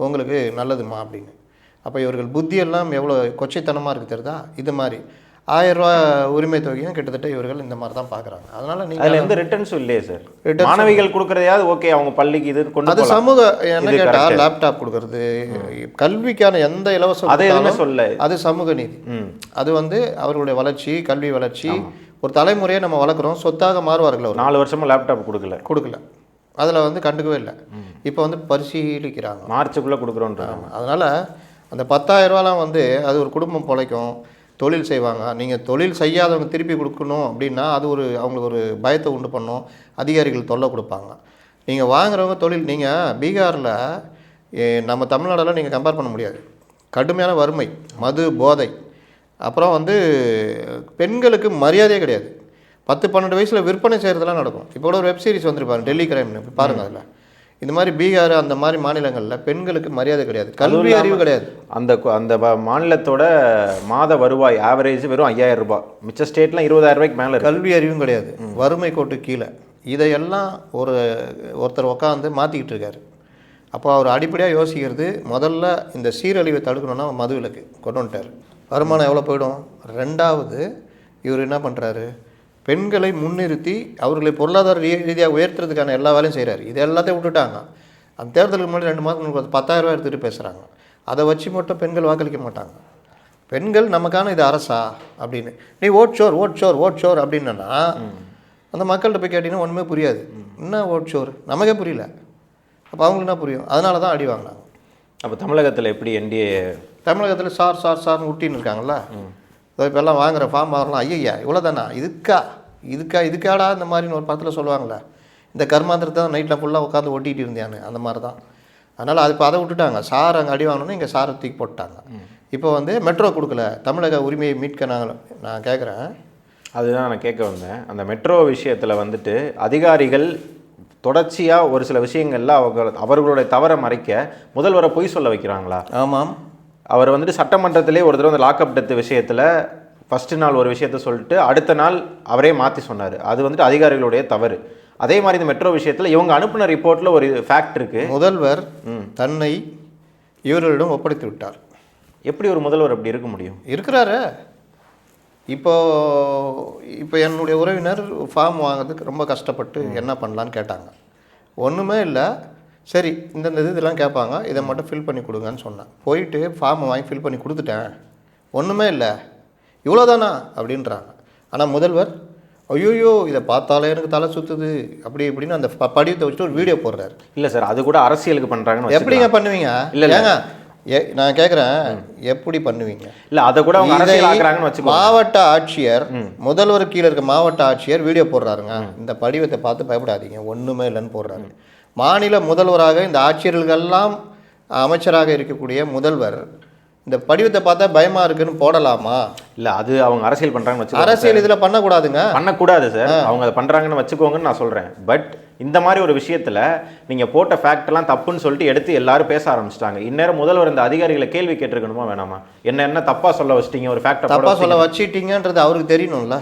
உங்களுக்கு நல்லதுமா அப்படின்னு. அப்போ இவர்கள் புத்தியெல்லாம் எவ்வளோ கொச்சைத்தனமாக இருக்குது தெரியுதா? இது மாதிரி 1000 ரூபா உரிமை தொகையும் கிட்டத்தட்ட இவர்கள் இந்த மாதிரி தான் பார்க்குறாங்க. அதனால் நீங்கள் அதில் எந்த ரிட்டர்ன்ஸும் இல்லையே சார். மாணவிகள் கொடுக்குறதையாவது ஓகே, அவங்க பள்ளிக்கு இது கொண்டு அது சமூக என்ன கேட்டால் லேப்டாப் கொடுக்கறது, கல்விக்கான எந்த இலவசம் அதை எதுவுமே சொல்ல, அது சமூக நீதி. அது வந்து அவர்களுடைய வளர்ச்சி, கல்வி வளர்ச்சி. ஒரு தலைமுறையை நம்ம வளர்க்குறோம், சொத்தாக மாறுவார்கள். ஒரு 4 வருஷமாக லேப்டாப் கொடுக்கல. அதில் வந்து கண்டுக்கவே இல்லை. இப்போ வந்து பரிசீலிக்கிறாங்க, மார்ச்சுக்குள்ளே கொடுக்குறோன்றாங்க. அதனால் அந்த 10,000 ரூபாலாம் வந்து அது ஒரு குடும்பம் பிழைக்கும், தொழில் செய்வாங்க. நீங்கள் தொழில் செய்யாதவங்க திருப்பி கொடுக்கணும் அப்படின்னா அது அவங்களுக்கு ஒரு பயத்தை உண்டு பண்ணும். அதிகாரிகள் தொல்லை கொடுப்பாங்க. நீங்கள் வாங்குறவங்க தொழில். நீங்கள் பீகாரில் நம்ம தமிழ்நாடெல்லாம் நீங்கள் கம்பேர் பண்ண முடியாது. கடுமையான வறுமை, மது, போதை. அப்புறம் வந்து பெண்களுக்கு மரியாதையே கிடையாது. 10-12 வயசில் விற்பனை செய்கிறதெல்லாம் நடக்கும். இப்போ கூட ஒரு வெப் சீரிஸ் வந்துருப்பாங்க, டெல்லி கிரைம்னு. பாருங்கள், அதில் இந்த மாதிரி பீகார் அந்த மாதிரி மாநிலங்களில் பெண்களுக்கு மரியாதை கிடையாது, கல்வி அறிவு கிடையாது. அந்த மாநிலத்தோட மாத வருவாய் ஆவரேஜ் வெறும் 5,000 ரூபாய். மிச்ச ஸ்டேட்லாம் 20,000 ரூபாய்க்கு மேலே. கல்வி அறிவும் கிடையாது, வறுமை கோட்டு கீழே. இதையெல்லாம் ஒருத்தர் உட்காந்து மாற்றிக்கிட்டு இருக்காரு. அப்போ அவர் அடிப்படையாக யோசிக்கிறது, முதல்ல இந்த சீரழிவை தடுக்கணும்னா மது விலக்கு கொண்டு வந்துட்டார். வருமானம் எவ்வளோ போயிடும்? 2வது இவர் என்ன பண்ணுறாரு? பெண்களை முன்னிறுத்தி அவர்களை பொருளாதார ரீதியாக உயர்த்துறதுக்கான எல்லா வேலையும் செய்கிறார். இது எல்லாத்தையும் விட்டுட்டாங்க. அந்த தேர்தலுக்கு முன்னாடி 2 மாதம் 10,000 ரூபா எடுத்துகிட்டு பேசுகிறாங்க. அதை வச்சு மட்டும் பெண்கள் வாக்களிக்க மாட்டாங்க. பெண்கள் நமக்கான இது அரசா அப்படின்னு நீ ஓட் ஷோர் அப்படின்னா அந்த மக்கள்கிட்ட போய் கேட்டிங்கன்னா ஒன்றுமே புரியாது. என்ன ஓட் ஷோர் நமக்கே புரியல. அப்போ அவங்களுக்கு என்ன புரியும்? அதனால தான் அடி வாங்கினாங்க. அப்போ தமிழகத்தில் எப்படி என்டிஏ? தமிழகத்தில் சார்னு விட்டின்னு இருக்காங்கல்ல. இப்போ எல்லாம் வாங்குகிற ஃபார்ம் வரலாம், ஐயா இவ்வளோ தானா, இதுக்காடா இந்த மாதிரின்னு ஒரு படத்தில் சொல்லுவாங்களே, இந்த கர்மாந்திரத்தை தான் நைட்டில் ஃபுல்லாக உட்காந்து ஒட்டிகிட்டு இருந்தேன்னு, அந்த மாதிரி தான். அதனால் அது இப்போ அதை விட்டுட்டாங்க. சார் அங்கே அடி வாங்கணும்னு இங்கே சாரை தூக்கி போட்டாங்க. இப்போ வந்து மெட்ரோ கொடுக்கல, தமிழக உரிமையை மீட்க நான் கேட்குறேன். அதுதான் நான் கேட்க வந்தேன். அந்த மெட்ரோ விஷயத்தில் வந்துட்டு அதிகாரிகள் தொடர்ச்சியாக ஒரு சில விஷயங்களில் அவர்களுடைய தவறை மறைக்க முதல்வரை பொய் சொல்ல வைக்கிறாங்களா? ஆமாம். அவர் வந்துட்டு சட்டமன்றத்திலே ஒரு தடவை அந்த லாக்அப் டெத் விஷயத்தில் ஃபஸ்ட்டு நாள் ஒரு விஷயத்த சொல்லிட்டு அடுத்த நாள் அவரே மாற்றி சொன்னார். அது வந்துட்டு அதிகாரிகளுடைய தவறு. அதே மாதிரி இந்த மெட்ரோ விஷயத்தில் இவங்க அனுப்பின ரிப்போர்ட்டில் ஒரு ஃபேக்ட் இருக்குது. முதல்வர் தன்னை இவர்களிடம் ஒப்படைத்து விட்டார். எப்படி ஒரு முதல்வர் அப்படி இருக்க முடியும்? இருக்கிறாரு. இப்போ என்னுடைய உறவினர் ஃபார்ம் வாங்குறதுக்கு ரொம்ப கஷ்டப்பட்டு என்ன பண்ணலான்னு கேட்டாங்க. ஒன்றுமே இல்லை, சரி இந்த இதெல்லாம் கேட்பாங்க, இதை மட்டும் ஃபில் பண்ணி கொடுங்கன்னு சொன்னேன். போயிட்டு ஃபார்மை வாங்கி ஃபில் பண்ணி கொடுத்துட்டேன். ஒன்றுமே இல்லை, இவ்வளோதானா அப்படின்றாங்க. ஆனால் முதல்வர் ஐயோ இதை பார்த்தாலே எனக்கு தலை சுற்றுது அப்படி இப்படின்னு அந்த படிவத்தை வச்சுட்டு ஒரு வீடியோ போடுறாரு. இல்லை சார், அது கூட அரசியலுக்கு பண்ணுறாங்கன்னு எப்படிங்க பண்ணுவீங்க? இல்லை ஏங்க நான் கேட்குறேன், எப்படி பண்ணுவீங்க? இல்லை, அதை கூட அவங்க அரசியல் ஆக்குறாங்கன்னு வச்சுக்கோ. மாவட்ட ஆட்சியர், முதல்வர் கீழே இருக்க மாவட்ட ஆட்சியர் வீடியோ போடுறாருங்க. இந்த படிவத்தை பார்த்து பயப்படாதீங்க, ஒன்றுமே இல்லைன்னு போடுறாரு. மாநில முதல்வராக இந்த ஆட்சியர்களெல்லாம் அமைச்சராக இருக்கக்கூடிய முதல்வர் இந்த படிவத்தை பார்த்தா பயமா இருக்குன்னு போடலாமா? இல்லை, அது அவங்க அரசியல் பண்ணுறாங்கன்னு வச்சுக்கோ. அரசியல் இதில் பண்ணக்கூடாதுங்க. பண்ணக்கூடாது சார், அவங்க அதை பண்ணுறாங்கன்னு வச்சுக்கோங்கன்னு நான் சொல்கிறேன். பட் இந்த மாதிரி ஒரு விஷயத்தில் நீங்கள் போட்ட ஃபேக்ட்லாம் தப்புன்னு சொல்லிட்டு எடுத்து எல்லாரும் பேச ஆரம்பிச்சிட்டாங்க. இந்நேரம் முதல்வர் இந்த அதிகாரிகளை கேள்வி கேட்டிருக்கணுமா வேணாமா? என்ன தப்பாக சொல்ல வச்சிட்டீங்க, ஒரு ஃபேக்டை தப்பாக சொல்ல வச்சிட்டீங்கன்றது அவருக்கு தெரியணும்ல.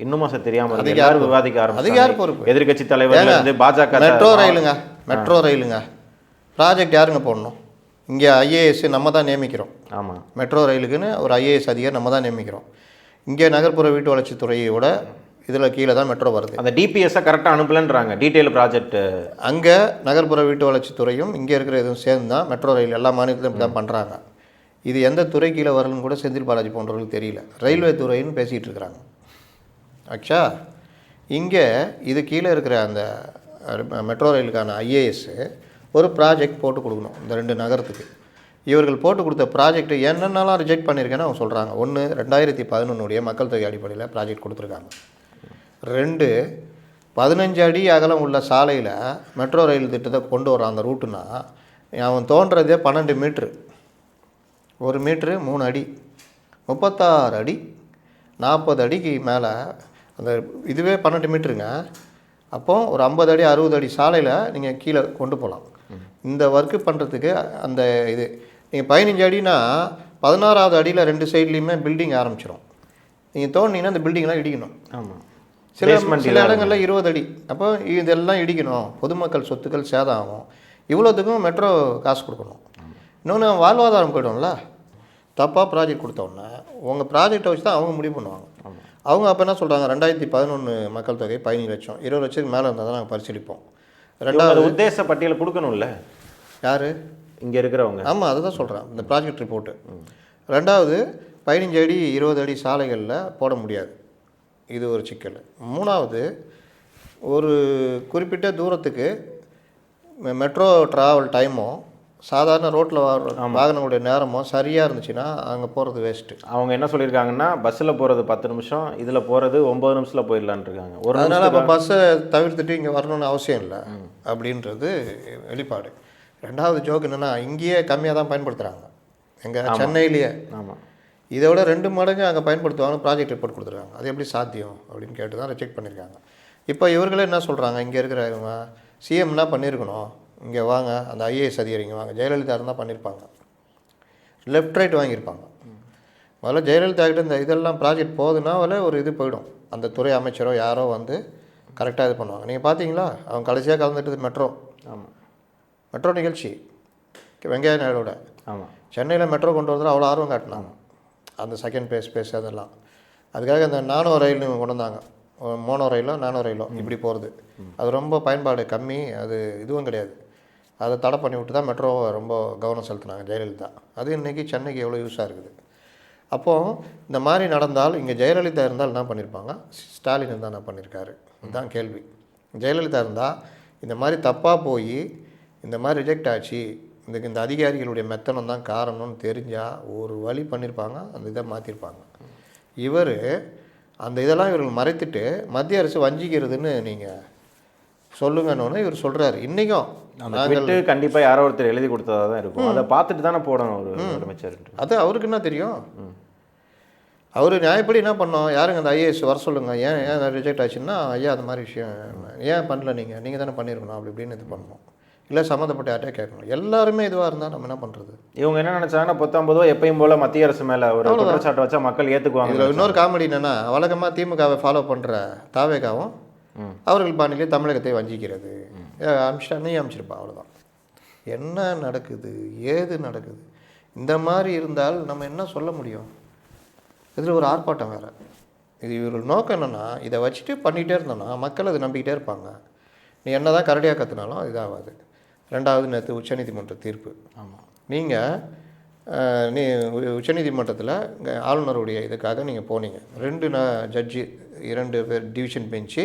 இன்னுமா சார் தெரியாமல் இருக்கு? எல்லாரும் விவாதிக்க ஆரம்பிச்சு. அது யார் பொறுப்பு? எதிர்கட்சி தலைவர் வந்து பாஜக. மெட்ரோ ரயிலுங்க ப்ராஜெக்ட் யாருங்க போடணும்? இங்கே ஐஏஎஸ் நம்ம தான் நியமிக்கிறோம். ஆமாம், மெட்ரோ ரயிலுக்குன்னு ஒரு ஐஏஎஸ் அதிகாரி நம்ம தான் நியமிக்கிறோம். இங்கே நகர்ப்புற வீட்டு வளர்ச்சித்துறையோட இதில் கீழே தான் மெட்ரோ வருது. அந்த டிபிஎஸ்ஸை கரெக்டாக அனுப்பலன்றாங்க, டீட்டெயில் ப்ராஜெக்ட். அங்கே நகர்ப்புற வீட்டு வளர்ச்சித்துறையும் இங்கே இருக்கிற இதுவும் சேர்ந்து தான் மெட்ரோ ரயில் எல்லா மாநிலத்திலும் இப்படி தான் பண்ணுறாங்க. இது எந்த துறை கீழே வரலன்னு கூட செந்தில் பாலாஜி போன்றவர்களுக்கு தெரியல. ரயில்வே துறைன்னு பேசிகிட்டு இருக்கிறாங்க. ஆக்சுவலா இங்கே இது கீழே இருக்கிற அந்த மெட்ரோ ரயிலுக்கான ஐஏஎஸ்ஸு ஒரு ப்ராஜெக்ட் போட்டு கொடுக்கணும் இந்த 2 நகரத்துக்கு. இவர்கள் போட்டு கொடுத்த ப்ராஜெக்ட் என்னென்னலாம் ரிஜெக்ட் பண்ணியிருக்கேன்னு அவங்க சொல்கிறாங்க. 1, 2011 மக்கள் தொகை அடிப்படையில் ப்ராஜெக்ட் கொடுத்துருக்காங்க. 2, 15 அடி அகலம் உள்ள சாலையில் மெட்ரோ ரயில் திட்டத்தை கொண்டு வரான் அந்த ரூட்டுனா அவன் தோன்றதே 12 மீட்ரு. 1 மீட்ரு 3 அடி, 36 அடி, 40 அடிக்கு மேலே அந்த இதுவே 12 மீட்டருங்க. அப்போது ஒரு 50 அடி 60 அடி சாலையில் நீங்கள் கீழே கொண்டு போகலாம். இந்த ஒர்க்கு பண்ணுறதுக்கு அந்த இது நீங்கள் 15 அடினா 16வது அடியில் 2 சைட்லேயுமே பில்டிங் ஆரம்பிச்சிடும். நீங்கள் தோண்டிங்கன்னா அந்த பில்டிங்லாம் இடிக்கணும். ஆமாம், சில இடங்களில் 20 அடி. அப்போ இதெல்லாம் இடிக்கணும், பொதுமக்கள் சொத்துக்கள் சேதம் ஆகும். இவ்வளோத்துக்கும் மெட்ரோ காசு கொடுக்கணும். இன்னொன்று வாழ்வாதாரம் போய்டும்ல. தப்பாக ப்ராஜெக்ட் கொடுத்தோன்னா உங்கள் ப்ராஜெக்டை வச்சு தான் அவங்க முடிவு பண்ணுவாங்க. அவங்க அப்போ என்ன சொல்கிறாங்க, 2011 மக்கள் தொகை 15 லட்சம், 20 லட்சத்துக்கு மேலே இருந்தால் தான் நாங்கள் பரிசீலிப்போம். 2வது உத்தேச பட்டியலை கொடுக்கணும்ல. யார் இங்கே இருக்கிறவங்க? ஆமாம், அதை தான் சொல்கிறேன், இந்த ப்ராஜெக்ட் ரிப்போர்ட்டு. 2வது 15 அடி 20 அடி சாலைகளில் போட முடியாது, இது ஒரு சிக்கல். 3வது ஒரு குறிப்பிட்ட தூரத்துக்கு மெட்ரோ ட்ராவல் டைமும் சாதாரண ரோட்டில் வாகனங்களுடைய நேரமும் சரியாக இருந்துச்சுன்னா அங்கே போகிறது வேஸ்ட்டு. அவங்க என்ன சொல்லியிருக்காங்கன்னா, பஸ்ஸில் போகிறது 10 நிமிஷம், இதில் போகிறது 9 நிமிஷத்தில் போயிடலான் இருக்காங்க. அதனால் அப்போ பஸ்ஸை தவிர்த்துட்டு இங்கே வரணும்னு அவசியம் இல்லை அப்படின்றது வெளிப்பாடு. 2வது ஜோக் என்னென்னா, இங்கேயே கம்மியாக தான் பயன்படுத்துகிறாங்க எங்கள் சென்னையிலேயே. ஆமாம், இதை விட 2 மடங்கு அங்கே பயன்படுத்துவாங்க. ப்ராஜெக்ட் ரிப்போர்ட் கொடுத்துருக்காங்க. அது எப்படி சாத்தியம் அப்படின்னு கேட்டு தான் ரிஜெக்ட் பண்ணியிருக்காங்க. இப்போ இவர்களே என்ன சொல்கிறாங்க, இங்கே இருக்கிற இவங்க சிஎம் என்ன பண்ணியிருக்கணும், இங்கே வாங்க அந்த ஐஏஎஸ் அதிகாரிங்க வாங்க, ஜெயலலிதா இருந்தால் பண்ணியிருப்பாங்க, லெஃப்ட் ரைட் வாங்கியிருப்பாங்க. முதல்ல ஜெயலலிதா கிட்ட இந்த இதெல்லாம் ப்ராஜெக்ட் போகுதுன்னா ஒரு இது போயிடும். அந்த துறை அமைச்சரோ யாரோ வந்து கரெக்டாக இது பண்ணுவாங்க. நீங்கள் பார்த்தீங்களா, அவங்க கடைசியாக கலந்துட்டு மெட்ரோ. ஆமாம், மெட்ரோ நிகழ்ச்சி வெங்கையா நாயுடோட. ஆமாம், சென்னையில் மெட்ரோ கொண்டு வரதில் அவ்வளோ ஆர்வம் காட்டினாங்க. அந்த செகண்ட் பேஸ் அதெல்லாம். அதுக்காக அந்த நானோ ரயில்னு கொண்டு வந்தாங்க. மோனோ ரயிலோ நானோ ரயிலோ இப்படி போகிறது. அது ரொம்ப பயன்பாடு கம்மி, அது இதுவும் கிடையாது. அதை தடை பண்ணி விட்டு தான் மெட்ரோவை ரொம்ப கவனம் செலுத்தினாங்க ஜெயலலிதா. அது இன்றைக்கி சென்னைக்கு எவ்வளோ யூஸாக இருக்குது. அப்போது இந்த மாதிரி நடந்தால் இங்கே ஜெயலலிதா இருந்தால் என்ன பண்ணியிருப்பாங்க, ஸ்டாலின் இருந்தால் என்ன பண்ணியிருக்காரு, இதுதான் கேள்வி. ஜெயலலிதா இருந்தால் இந்த மாதிரி தப்பாக போய் இந்த மாதிரி ரிஜெக்ட் ஆச்சு, இந்த அதிகாரிகளுடைய மெத்தனம் தான் காரணம்னு தெரிஞ்சால் ஒரு வழி பண்ணியிருப்பாங்க, அந்த இதை மாற்றிருப்பாங்க. இவர் அந்த இதெல்லாம் இவர்கள் மறைத்துட்டு மத்திய அரசு வஞ்சிக்கிறதுன்னு நீங்கள் சொல்லுங்கன்னு இவர் சொல்கிறாரு. இன்றைக்கும் நாங்கள் கண்டிப்பாக யாரோ ஒருத்தர் எழுதி கொடுத்ததாக தான் இருக்கும். அதை பார்த்துட்டு தானே போடணும் ஒரு அமைச்சர். அது அவருக்கு என்ன தெரியும்? அவர் நியாயப்படி என்ன பண்ணோம், யாருங்க அந்த ஐஏஎஸ் வர சொல்லுங்கள், ஏன் ரிஜெக்ட் ஆச்சுன்னா, ஐயா அந்த மாதிரி விஷயம் ஏன் பண்ணல, நீங்கள் தானே பண்ணியிருக்கணும் அப்படி இப்படின்னு இது பண்ணணும். இல்லை சம்மந்தப்பட்ட யார்ட்டே கேட்கணும். எல்லாருமே இதுவாக இருந்தால் நம்ம என்ன பண்ணுறது? இவங்க என்ன நினச்சாங்கன்னா, 19 எப்பயும் போல் மத்திய அரசு மேலே ஒரு குற்றச்சாட்டை வச்சா மக்கள் ஏற்றுக்குவாங்க. இதில் இன்னொரு காமெடி என்னென்னா, வழக்கமாக திமுகவை ஃபாலோ பண்ணுற தாவேகாவும் அவர்கள் பாணியிலே தமிழகத்தை வஞ்சிக்கிறது. அமிச்சிட்டா நீ அமைச்சிருப்பா, அவ்வளோதான். என்ன நடக்குது, ஏது நடக்குது? இந்த மாதிரி இருந்தால் நம்ம என்ன சொல்ல முடியும்? இதில் ஒரு ஆர்ப்பாட்டம் வேறு. இது இவர்கள் நோக்கம் என்னென்னா, இதை வச்சுட்டு பண்ணிகிட்டே இருந்தோன்னா மக்கள் அதை நம்பிக்கிட்டே இருப்பாங்க. நீ என்ன தான் கரடியாக கற்றுனாலும் இதாகாது. 2வது நேற்று உச்சநீதிமன்ற தீர்ப்பு. ஆமாம், நீங்கள் நீ உச்சநீதிமன்றத்தில் ஆளுநருடைய இதுக்காக நீங்கள் போனீங்க. 2 ஜட்ஜி 2 பேர் டிவிஷன் பெஞ்சு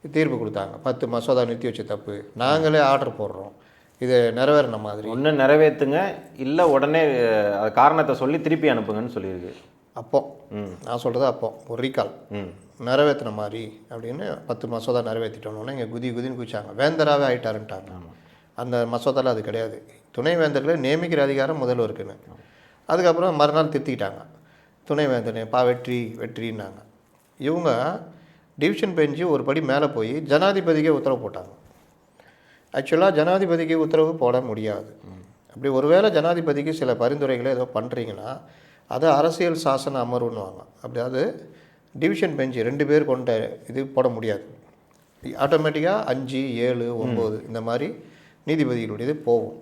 தீர்ப்பு கொடுத்தாங்க. 10 மசோதா நிறுத்தி வச்ச தப்பு, நாங்களே ஆர்டர் போடுறோம், இது நிறைவேறின மாதிரி. ஒன்று நிறைவேற்றுங்க, இல்லை உடனே அது காரணத்தை சொல்லி திருப்பி அனுப்புங்கன்னு சொல்லியிருக்கு. அப்போ நான் சொல்கிறது அப்போ ஒரு ரீகால் நிறைவேற்றின மாதிரி அப்படின்னு 10 மசோதா நிறைவேற்றிட்டோன்னு இங்கே குதின்னு குதிச்சாங்க. வேந்தராகவே ஆகிட்டாருன்ட்டாங்க. அந்த மசோதாவில் அது கிடையாது. துணைவேந்தர்களை நியமிக்கிற அதிகாரம் முதல்வருக்குன்னு. அதுக்கப்புறம் மறுநாள் திருத்திக்கிட்டாங்க, துணைவேந்தர் வெற்றின்னாங்க. இவங்க டிவிஷன் பெஞ்சு ஒரு படி மேலே போய் ஜனாதிபதிக்கே உத்தரவு போட்டாங்க. ஆக்சுவலாக ஜனாதிபதிக்கு உத்தரவு போட முடியாது. அப்படி ஒருவேளை ஜனாதிபதிக்கு சில பரிந்துரைகளை ஏதோ பண்ணுறீங்கன்னா அது அரசியல் சாசன அமர்வுன்னுவாங்க. அப்படியாவது டிவிஷன் பெஞ்சு 2 பேர் கொண்ட இது போட முடியாது. ஆட்டோமேட்டிக்காக 5, 7, 9 இந்த மாதிரி நீதிபதிகளுடையது போகும்.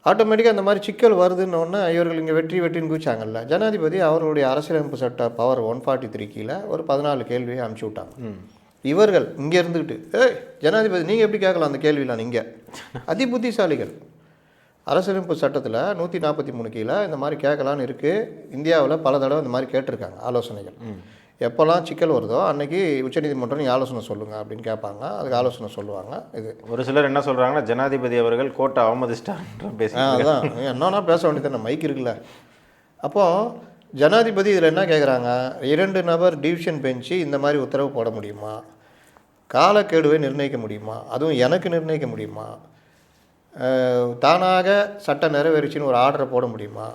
ஆட்டோமேட்டிக்காக அந்த மாதிரி சிக்கல் வருதுன்னொன்னே இவர்கள் இங்கே வெற்றின்னு குதிச்சாங்கல்ல, ஜனாதிபதி அவர்களுடைய அரசியலமைப்பு சட்ட பவர் 143 கீழே ஒரு 14 கேள்வியை அனுப்பிச்சி விட்டாங்க. இவர்கள் இங்கே இருந்துக்கிட்டு ஜனாதிபதி நீங்கள் எப்படி கேட்கலாம் அந்த கேள்வியில்? நீங்கள் அதிபுத்திசாலிகள். அரசியலமைப்பு சட்டத்தில் 143 கீழே இந்த மாதிரி கேட்கலான்னு இருக்குது. இந்தியாவில் பல தடவை இந்த மாதிரி கேட்டிருக்காங்க ஆலோசனைகள். எப்போல்லாம் சிக்கல் வருதோ அன்றைக்கி உச்சநீதிமன்றம் நீங்கள் ஆலோசனை சொல்லுங்கள் அப்படின்னு கேட்பாங்க. அதுக்கு ஆலோசனை சொல்லுவாங்க. இது ஒரு சிலர் என்ன சொல்கிறாங்கன்னா, ஜனாதிபதி அவர்கள் கோட்டை அவமதிச்சிட்டாருன்ற பேசி அதான் என்னன்னா பேச வேண்டியது மைக் இருக்குல்ல. அப்போது ஜனாதிபதி இதில் என்ன கேட்குறாங்க, 2 நபர் டிவிஷன் பெஞ்சு இந்த மாதிரி உத்தரவு போட முடியுமா, காலக்கெடுவை நிர்ணயிக்க முடியுமா, அதுவும் எனக்கு நிர்ணயிக்க முடியுமா, தானாக சட்டம் நிறைவேறிச்சின்னு ஒரு ஆர்டரை போட முடியுமா,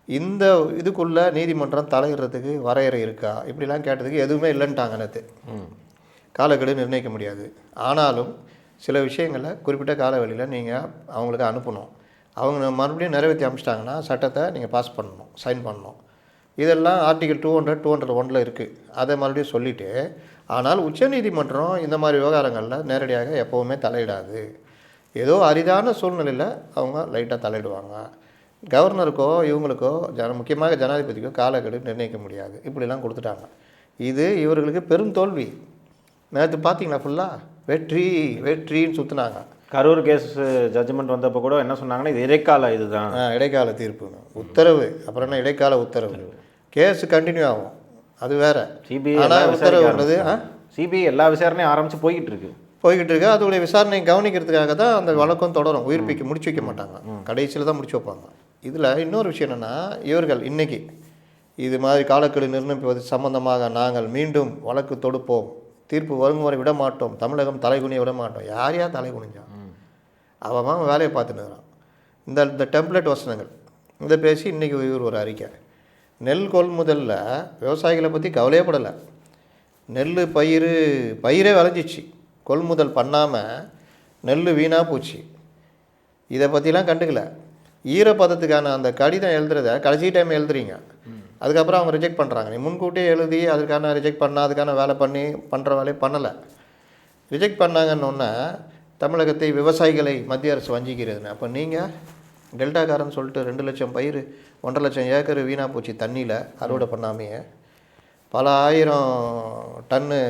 இந்த இதுக்குள்ளே நீதிமன்றம் தலையிடுறதுக்கு வரையறை இருக்கா, இப்படிலாம் கேட்டதுக்கு எதுவுமே இல்லைன்ட்டாங்க. நேற்று காலக்கெடு நிர்ணயிக்க முடியாது, ஆனாலும் சில விஷயங்களை குறிப்பிட்ட காலவெளியில் நீங்கள் அவங்களுக்கு அனுப்பணும், அவங்க மறுபடியும் நிறைவேற்றி அனுப்பிச்சிட்டாங்கன்னா சட்டத்தை நீங்கள் பாஸ் பண்ணணும், சைன் பண்ணணும். இதெல்லாம் ஆர்டிகல் 201 இருக்குது. அதை மறுபடியும் சொல்லிவிட்டு, ஆனால் உச்சநீதிமன்றம் இந்த மாதிரி விவகாரங்களில் நேரடியாக எப்போவுமே தலையிடாது. ஏதோ அரிதான சூழ்நிலையில் அவங்க லைட்டாக தலையிடுவாங்க. கவர்னருக்கோ இவங்களுக்கோ முக்கியமாக ஜனாதிபதிக்கோ காலக்கெடு நிர்ணயிக்க முடியாது. இப்படிலாம் கொடுத்துட்டாங்க. இது இவர்களுக்கு பெரும் தோல்வி. நேற்று பார்த்தீங்களா ஃபுல்லாக வெற்றின்னு சுற்றுனாங்க. கரூர் கேஸ் ஜட்ஜ்மெண்ட் வந்தப்போ கூட என்ன சொன்னாங்கன்னா, இது இடைக்கால இதுதான், இடைக்கால தீர்ப்பு உத்தரவு. அப்புறம் என்ன இடைக்கால உத்தரவு, கேஸ் கண்டினியூ ஆகும், அது வேற. சிபிஐ உத்தரவுன்றது சிபிஐ எல்லா விசாரணையும் ஆரம்பித்து போய்கிட்டு இருக்கு. அதோடைய விசாரணை கவனிக்கிறதுக்காக தான் அந்த வழக்கம் தொடரும். உயிர்ப்பிக்க முடிச்சு வைக்க மாட்டாங்க, கடைசியில் தான் முடிச்சு வைப்பாங்க. இதில் இன்னொரு விஷயம் என்னென்னா, இவர்கள் இன்றைக்கி இது மாதிரி காலக்கெடு நிர்ணயிப்பது சம்பந்தமாக நாங்கள் மீண்டும் வழக்கு தொடுப்போம், தீர்ப்பு வரும் வரை விட மாட்டோம், தமிழகம் தலைகுனிய விட மாட்டோம். யார் தலைகுனிஞ்சான்? அவன் வேலையை பார்த்துன்னு இருக்கிறான். இந்த டெம்ப்ளேட் வசனங்கள் இதை பேசி இன்றைக்கி இவர் ஒரு அறிக்கை. நெல் கொள்முதலில் விவசாயிகளை பற்றி கவலையப்படலை. நெல் பயிரே விளைஞ்சிச்சு, கொள்முதல் பண்ணாமல் நெல் வீணாக போச்சு, இதை பற்றிலாம் கண்டுக்கல. ஈரப்பதத்துக்கான அந்த கடிதம் எழுதுறத கடைசி டைம் எழுதுறீங்க, அதுக்கப்புறம் அவங்க ரிஜெக்ட் பண்ணுறாங்க. நீ முன்கூட்டியே எழுதி அதுக்கான ரிஜெக்ட் பண்ணால் அதுக்கான வேலை பண்ணுற வேலையை பண்ணலை. ரிஜெக்ட் பண்ணாங்கன்னொன்னே தமிழகத்தை விவசாயிகளை மத்திய அரசு வஞ்சிக்கிறதுன்னு. அப்போ நீங்கள் டெல்டாக்காரன்னு சொல்லிட்டு 2 லட்சம் பயிர் 1.5 லட்சம் ஏக்கர் வீணாக போச்சு தண்ணியில் அறுவடை பண்ணாமையே. பல ஆயிரம் டன்னு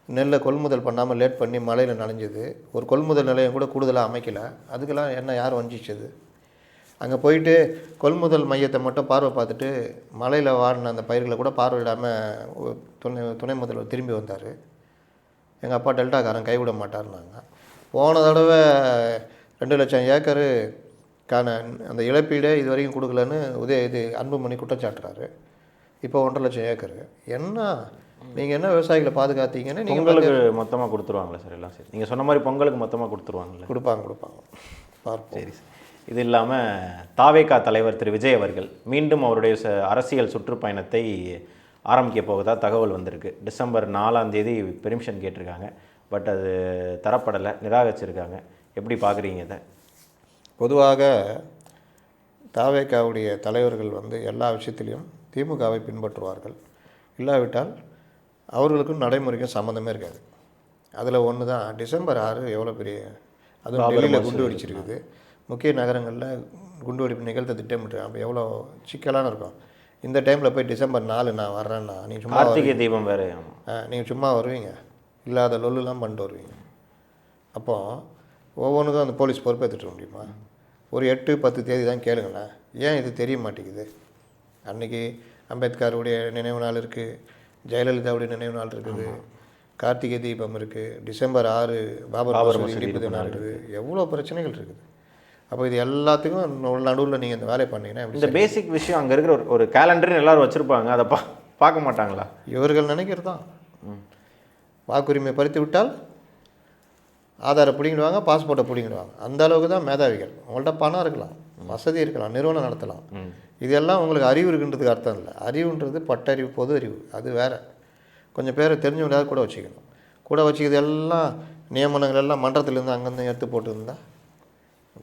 நெல்லை கொள்முதல் பண்ணாமல் லேட் பண்ணி மழையில் நனைஞ்சது. ஒரு கொள்முதல் நிலையம் கூட கூடுதலாக அமைக்கலை. அதுக்கெல்லாம் என்ன யார் வஞ்சிச்சது? அங்கே போயிட்டு கொள்முதல் மையத்தை மட்டும் பார்வை பார்த்துட்டு மலையில் வாடின அந்த பயிர்களை கூட பார்வையிடாமல் துணை முதல்வர் திரும்பி வந்தார். எங்கள் அப்பா டெல்டாக்காரன் கைவிட மாட்டார்னாங்க. போன தடவை 2 லட்சம் ஏக்கருக்கான அந்த இழப்பீடே இது வரைக்கும் கொடுக்கலன்னு அன்புமணி குற்றச்சாட்டுறாரு. இப்போ 1.5 லட்சம் ஏக்கரு. என்ன நீங்கள் என்ன விவசாயிகளை பாதுகாத்தீங்கன்னு நீங்கள் பொங்கலுக்கு மொத்தமாக கொடுத்துருவாங்களா சார்? எல்லாம் சரி, நீங்கள் சொன்ன மாதிரி பொங்கலுக்கு மொத்தமாக கொடுத்துருவாங்களே? கொடுப்பாங்க பார்ப்போம். சரி சார். இது இல்லாமல் தாவேகா தலைவர் திரு விஜய் அவர்கள் மீண்டும் அவருடைய அரசியல் சுற்றுப்பயணத்தை ஆரம்பிக்க போவதா தகவல் வந்திருக்கு. டிசம்பர் 4ஆம் தேதி பெர்மிஷன் கேட்டிருக்காங்க. பட் அது தரப்படலை, நிராகரிச்சிருக்காங்க. எப்படி பார்க்குறீங்க இதை? பொதுவாக தாவேகாவுடைய தலைவர்கள் எல்லா விஷயத்திலையும் திமுகவை பின்பற்றுவார்கள். இல்லாவிட்டால் அவர்களுக்கும் நடைமுறைக்கும் சம்மந்தமே இருக்காது. அதில் ஒன்று தான் டிசம்பர் 6 எவ்வளோ பெரிய, அதுவும் டெல்லியில் குண்டு வெடிச்சிருக்குது. முக்கிய நகரங்களில் குண்டு வெடிப்பு நிகழ்த்த திட்டமிட்டு அப்போ எவ்வளோ சிக்கலான இருக்கும். இந்த டைமில் போய் டிசம்பர் 4 நான் வர்றேன்னா நீங்கள் சும்மா கார்த்திகை தீபம் வேறு, நீங்கள் சும்மா வருவீங்க, இல்லாத லொல்லுலாம் பண்ணிட்டு வருவீங்க. அப்போது ஒவ்வொன்றுக்கும் அந்த போலீஸ் பொறுப்பேற்றுக்க முடியுமா? ஒரு 8-10 தேதி தான் கேளுங்களேன். ஏன் இது தெரிய மாட்டேங்குது? அன்றைக்கி அம்பேத்கருடைய நினைவு நாள் இருக்குது, ஜெயலலிதாவுடைய நினைவு நாள் இருக்குது, கார்த்திகை தீபம் இருக்குது, டிசம்பர் 6 பாபர் மசூதி இடிப்பு நாள் இருக்குது, எவ்வளோ பிரச்சனைகள் இருக்குது. அப்போ இது எல்லாத்துக்கும் நடுவில் நீங்கள் இந்த வேலையை பண்ணீங்கன்னா இந்த பேசிக் விஷயம் அங்கே இருக்கிற ஒரு கேலண்டர்னு எல்லோரும் வச்சுருப்பாங்க, அதை பார்க்க மாட்டாங்களா? இவர்கள் நினைக்கிறது தான். வாக்குரிமை பறித்து விட்டால் ஆதாரை பிடிங்கிடுவாங்க, பாஸ்போர்ட்டை பிடிங்கிடுவாங்க. அந்த அளவுக்கு தான் மேதாவிகள். உங்கள்கிட்ட பணம் இருக்கலாம், வசதி இருக்கலாம், நிறுவனம் நடத்தலாம். இதெல்லாம் உங்களுக்கு அறிவு இருக்குன்றதுக்கு அர்த்தம் இல்லை. அறிவுன்றது பட்டறிவு, பொது அறிவு, அது வேறு. கொஞ்சம் பேரை தெரிஞ்சவங்களாவது கூட வச்சுக்கணும். கூட வச்சுக்கிறது எல்லாம் நியமனங்கள் எல்லாம் மன்றத்திலேருந்து அங்கேருந்து எடுத்து போட்டுருந்தா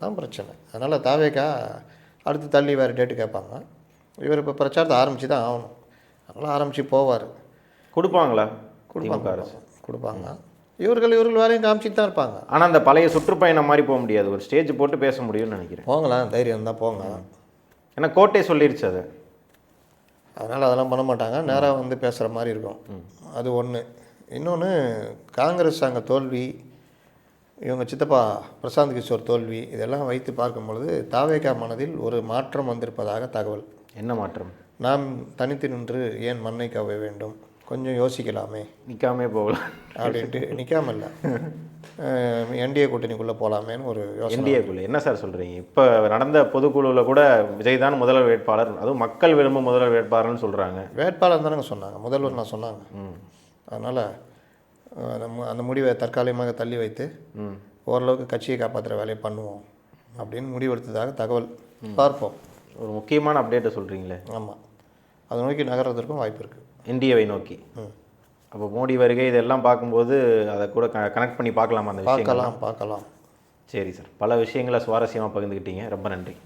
தான் பிரச்சனை. அதனால் தாவேக்கா அடுத்து தள்ளி வேறு டேட்டு கேட்பாங்க. இவர் இப்போ பிரச்சாரத்தை ஆரம்பித்து தான் ஆகணும். அதனால் ஆரம்பித்து போவார். கொடுப்பாங்களா? கொடுப்பாங்க. இவர்கள் வேலையும் காமிச்சிட்டு தான் இருப்பாங்க. ஆனால் அந்த பழைய சுற்றுப்பயணம் மாதிரி போக முடியாது, ஒரு ஸ்டேஜ் போட்டு பேச முடியும்னு நினைக்கிறேன். போங்களாம், தைரியம் இருந்தால் போங்க. ஏன்னா கோர்ட்டே சொல்லிருச்சு அதை. அதனால் அதெல்லாம் பண்ண மாட்டாங்க, நேராக வந்து பேசுகிற மாதிரி இருக்கும். அது ஒன்று. இன்னொன்று, காங்கிரஸ் அங்கே தோல்வி, இவங்க சித்தப்பா பிரசாந்த் கிஷோர் தோல்வி, இதெல்லாம் வைத்து பார்க்கும்பொழுது தாவேகா மனதில் ஒரு மாற்றம் வந்திருப்பதாக தகவல். என்ன மாற்றம்? நாம் தனித்து நின்று ஏன் மண்ணை கவ்வை வேண்டும், கொஞ்சம் யோசிக்கலாமே, நிற்காமே போகலாம் அப்படின்ட்டு. நிற்காம இல்லை, என்டிஏ கூட்டணிக்குள்ளே போகலாமேன்னு ஒரு யோசனை. என்டிஏக்குள்ளே என்ன சார் சொல்கிறீங்க? இப்போ நடந்த பொதுக்குழுவில் கூட விஜய் தான் முதல்வர் வேட்பாளர், அதுவும் மக்கள் விரும்பும் முதல்வர் வேட்பாளர்னு சொல்கிறாங்க. வேட்பாளர் தானங்க சொன்னாங்க, முதல்வர் நான் சொன்னாங்க. அதனால் அந்த முடிவை தற்காலிகமாக தள்ளி வைத்து ஓரளவுக்கு கட்சியை காப்பாற்றுற வேலையை பண்ணுவோம் அப்படின்னு முடிவெடுத்ததாக தகவல். பார்ப்போம். ஒரு முக்கியமான அப்டேட்டை சொல்கிறீங்களே. ஆமாம், அதை நோக்கி நகர்றதுக்கும் வாய்ப்பு இருக்குது, என்டிஏவை நோக்கி. அப்போ மோடி வருகை இதெல்லாம் பார்க்கும்போது அதை கூட கனெக்ட் பண்ணி பார்க்கலாமா? அந்த பார்க்கலாம். சரி சார், பல விஷயங்களை சுவாரஸ்யமாக பகிர்ந்துக்கிட்டீங்க, ரொம்ப நன்றி.